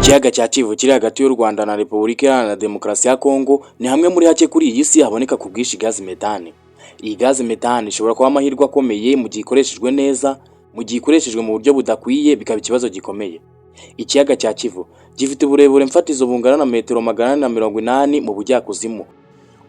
Ikiyaga cya Kivu kiri hagati y'u Rwanda na Repubulika Iharanira Demokarasi ya Kongo ni hamwe muri hake kuri iyi si haboneka ku bwinshi gazi metane. Iyi gazi metane ishobora kuba amahirwe akomeye mu gihe ikoreshejwe neza, mu gihe ikoreshejwe mu buryo budakwiye bikaba ikibazo gikomeye. Ikiyaga cya Kivu gifite uburebure mfatizo bungana na metero 480 mu bujyakuzimu.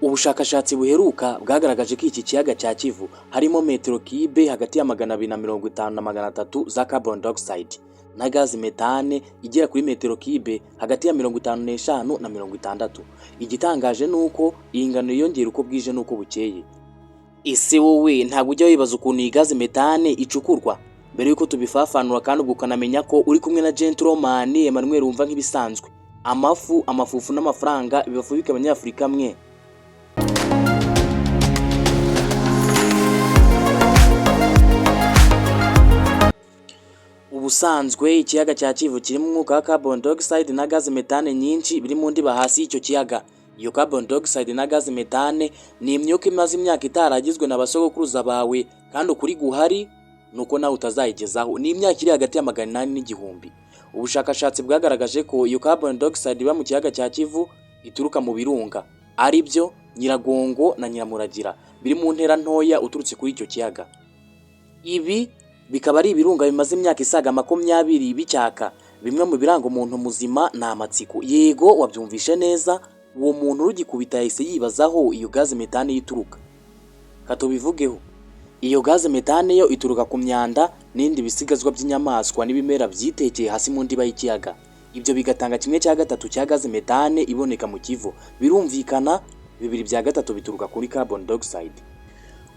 Ubushakashatsi buheruka bwagaragaje ko iki kiyaga cya Kivu harimo metero kibe hagati ya 250 na 300 za carbon dioxide na gazi metane igera kuri metero kibe hagati ya 55 na 60. Igitangaje nuko iyi ngano yiyongera uko bwije nuko bukeye. Ese wowe ntabwo ujya wibaza ukuntu iyi gazi metane icukurwa? Mbere yuko tubifafanura kandi ubwo ukanamenya ko uri kumwe na gentleman Emmanuel wumva nk'ibisanzwe. Amafufu n'amafaranga bibafubika abanyafurika mwe. Ubusanzwe ikiyaga cya Kivu kirimo umwuka wa carbon dioxide na gazi metane nyinshi biri mu ndiba hasi y'icyo kiyaga. Iyo carbon dioxide na gazi metane ni imyuka imaze imyaka itaragizwe na basogokuruza bawe, kandi ukuri guhari nuko nawe utazayigezaho. Ni imyaka iri hagati ya 800 n'igihumbi. Ubushakashatsi bwagaragaje ko iyo carbon dioxide iba mu kiyaga cya Kivu ituruka mu birunga, ari byo Nyiragongo na Nyiramuragira, biri mu ntera ntoya uturutse kuri icyo kiyaga. Ibi bikaba ari ibirunga bimaze imyaka isaga 20 bicyaka. Bimwe mu biranga umuntu muzima ni amatsiko. Yego wabyumvishe neza, uwo muntu rugikubita yahise yibazaho iyo gazi metane yituruka. Katubivugeho. Iyo gazi metane yo ituruka ku myanda n'indi bisigazwa by'inyamaswa n'ibimera byitekeye hasi mu ndiba y'ikiyaga. Ibyo bigatanga 1/3 cya gazi metane iboneka mu Kivu. Birumvikana 2/3 bituruka kuri carbon dioxide.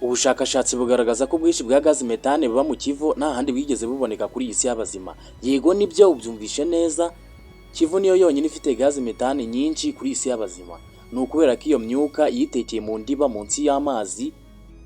Ubushakashatsi bugaragaza ko ubwinshi bwa gazi metane buba mu Kivu nta handi bwigeze buboneka kuri iyi si y'abazima. Yego nibyo ubyumvishe neza, Kivu niyo yonyine ifite gazi metane nyinshi kuri iyi si y'abazima. Ni ukubera ko iyo myuka yitekeye mu ndiba munsi y'amazi.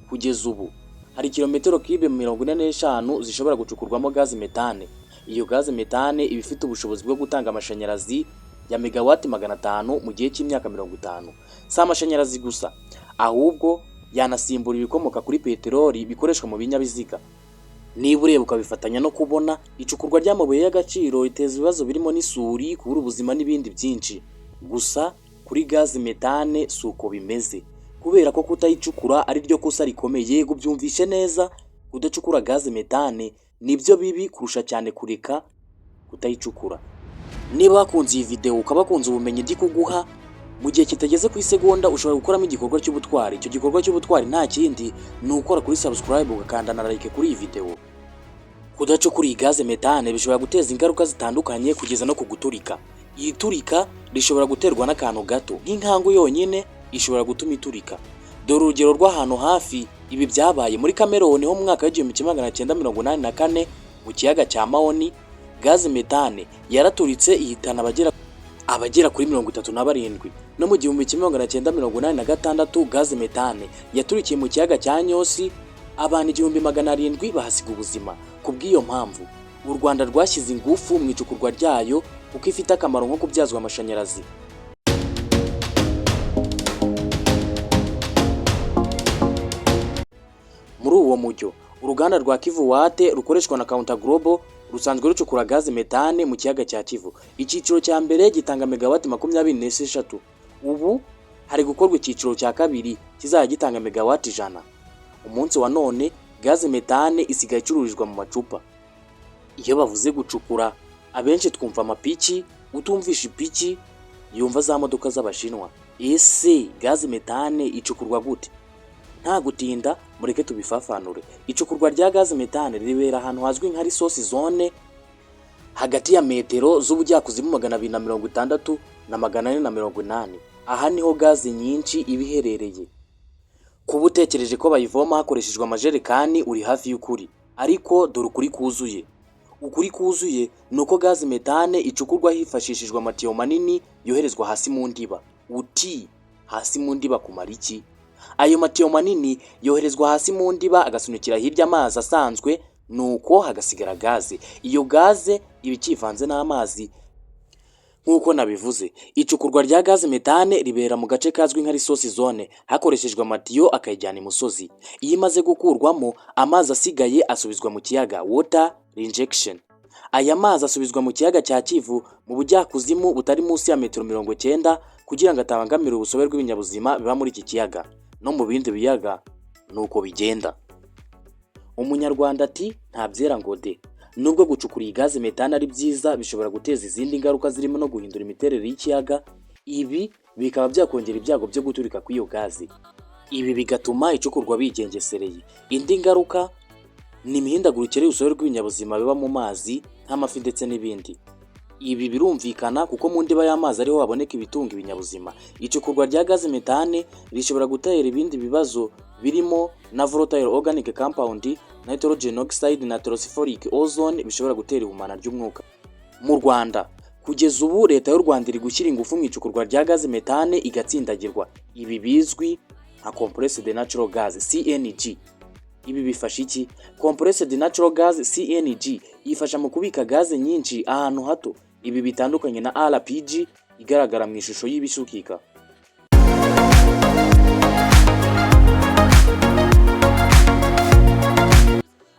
Kugeza ubu hari kilometero kibe 45 zishobora gucukurwamo gazi metane. Iyo gazi metane iba ifite ubushobozi bwo gutanga amashanyarazi ya megawati 500 mu gihe cy'imyaka 50. Si amashanyarazi gusa, ahubwo yanasimbura ibikomoka kuri peteroli bikoreshwa mu binyabiziga. Niba ureba ukabifatanya no kubona icukurwa ry'amabuye y'agaciro riteza ibibazo birimo n'isuri, kubura ubuzima n'ibindi byinshi. Gusa kuri gazi metane suko bimeze, kubera ko kutayicukura ari ryo kosa rikomeye. Yego byumvishe neza, kudacukura gazi metane nibyo bibi kurusha cyane kureka kutayicukura. Niba wakunze iyi video ukaba kunze ubumenyi ndi kuguha, mu gihe kitageze ku isegonda ushobora gukoramo igikorwa cy'ubutwari. Icyo gikorwa cy'ubutwari nta kindi ni ukora kuri subscribe ugakanda na like kuri iyi video. Kudacukura iyi gazi metane bishobora guteza ingaruka zitandukanye kugeza no kuguturika. Iyi turika rishobora guterwa n'akantu gato nk'inkangu yonyine ishobora gutuma iturika. Dore urugero rw'ahantu hafi ibi byabaye muri Cameroon ho mu mwaka wa 1984 mu kiyaga cya Maoni. Gazi metane yaraturitse ihitana abagera kuri 37. No mu 1986 gazi metane yaturikiye mu kiyaga cya Nyosi, abantu 1700 bahasiga ubuzima. Kubw'iyo mpamvu u Rwanda rwashyize ingufu mu icukurwa ryayo kuko ifite akamaro nko kubyazwa amashanyarazi. Muri uwo mujyo uruganda rwa Kivu Wate rukoreshwa na Counter Global rusanzwe rucukura gazi metane mu kiyaga cya Kivu. Icyiciro cya mbere gitanga megawati 26. Ubu hari gukorwa icyiciro cya kabiri kizajya gitanga megawati 100. Umunsi wa none gazi metane isigaye icururizwa mu macupa. Iyo bavuze gucukura, abenshi twumva amapiki, utumvisha ipiki yumva za modoka z'abashinwa. Ese gazi metane icukurwa gute? Nta gutinda mureke tubifafanure. Icukurwa rya gazi metane ribera ahantu hazwi nka resource zone hagati ya metero z'ubujyakuzimu 260 na 480. Aha niho gazi nyinshi ibiherereye. Kuba utekereje ko bayivoma hakoreshejwe amajerekani uri hafi y'ukuri, ariko dore ukuri kuzuye. Ukuri kuzuye nuko gazi metane icukurwa hifashishijwe amatiyo manini yoherezwa hasi mu ndiba. Uti hasi mu ndiba kumara iki? Ayo matiyo manini yoherezwa hasi mu ndiba agasunikira hirya amazi asanzwe, nuko hagasigara gaze. Iyo gaze ibikivanze n'amazi. Nkuko nabivuze, icukurwa rya gazi metane ribera mu gace kazwi nka resource zone hakoreshejwe amatiyo akayijyana imusozi. Iyo imaze gukurwamo, amazi asigaye asubizwa mu kiyaga, water reinjection. Aya mazi asubizwa mu kiyaga cya Kivu mu bujyakuzimu butari munsi ya metero 90 kugira ngo atabangamira ubusobe rw'ibinyabuzima biba muri iki kiyaga no mu bindi biyaga. Nuko bigenda. Umunyarwanda ati nta byera ngo de. Nubwo gucukura iyi gaze metane ari byiza, bishobora guteza izindi ngaruka zirimo no guhindura imiterere y'ikiyaga. Ibi bikaba byakongera ibyago byo guturika kw'iyo gaze. Ibi bigatuma icukurwa bigengesereye. Indi ngaruka ni imihindagurikire y'urusobe rw'ibinyabuzima biba mu mazi nk'amafi ndetse n'ibindi. Ibi birumvikana kuko mu ndiba y'amazi ariho haboneka ibitunga ibinyabuzima. Icukurwa rya gaze metane rishobora gutera ibindi bibazo birimo na volatile organic compound, nitrogen oxide na atmospheric ozone bishobora gutera ihumana ry'umwuka. Mu Rwanda kugeza ubu leta y'u Rwanda iri gushyira ingufu mu icukurwa rya gaze metane igatsindagirwa. Ibi bizwi nka compressed natural gas CNG. Ibi bifasha iki? Compressed natural gas CNG yifasha mu kubika gaze nyinshi ahantu hato. Ibi bitandukanye na LPG igaragara mu ishusho y'ibisukika.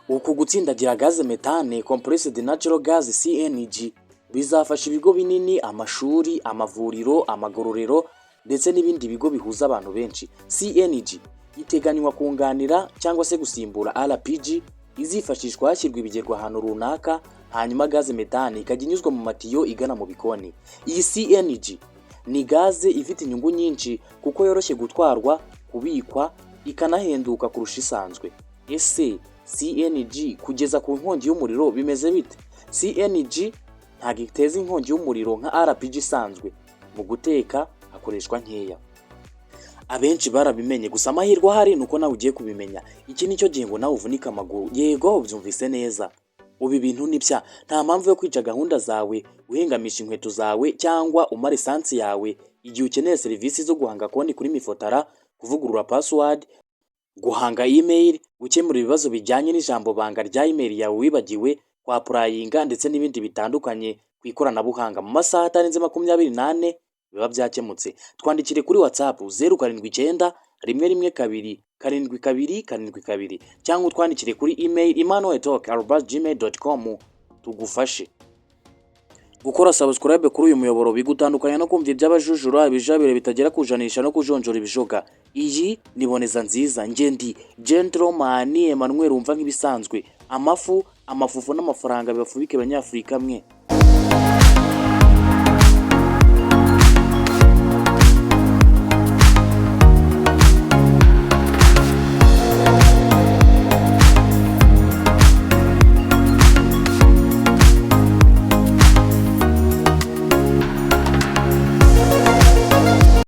Uku gutsindagira gaze metane compressed natural gas CNG bizafasha ibigo binini, amashuri, amavuriro, amagororero ndetse n'ibindi bigo bihuza abantu benshi. CNG iteganywa kunganira cyangwa se gusimbura LPG izifashishwa hashyirwa ibigerwa ahantu runaka, hanyuma gaze metane ikajya inyuzwa mu matiyo igana mu bikoni. Iyi CNG ni gaze ifite inyungu nyinshi kuko yoroshye gutwarwa, kubikwa, ikanahenduka kurusha isanzwe. Ese CNG kugeza ku nkongi y'umuriro bimeze bite? CNG ntabwo iteza inkongi y'umuriro nka LPG isanzwe. Mu guteka hakoreshwa nkeya. Abenshi barabimenye, gusa amahirwe ahari nuko nawe ugiye kubimenya. Iki nicyo gihe ngo nawe uvunika amaguru. Yego ubyumvise neza. Ubu ibintu nibya, nta mpamvu yo kwica gahunda zawe, uhengamisha inkweto zawe cyangwa umara esansi yawe igihe ukeneye serivisi zo guhanga konti kuri Mifotara, kuvugurura password, guhanga email, gukemura ibibazo bijyanye n'ijambo banga rya email yawe wibagiwe, kwa applyinga ndetse n'ibindi bitandukanye ku ikoranabuhanga mu masaha atarenze 24 biba byakemutse. Twandikire kuri WhatsApp 079 112 72 72 cyangwa utwandikire kuri email emmanueltalk@gmail.com tugufashe. Gukora subscribe kuri uyu muyoboro bigutandukanya no kumva iby'abajujura, ibijabire bitagera kujanisha no kujonjora ibijoga. Iyi niboneza nziza, nge ndi gentleman Emmanuel umva nk'ibisanzwe. Amafufu n'amafaranga bibafubike abanyafurika mwe.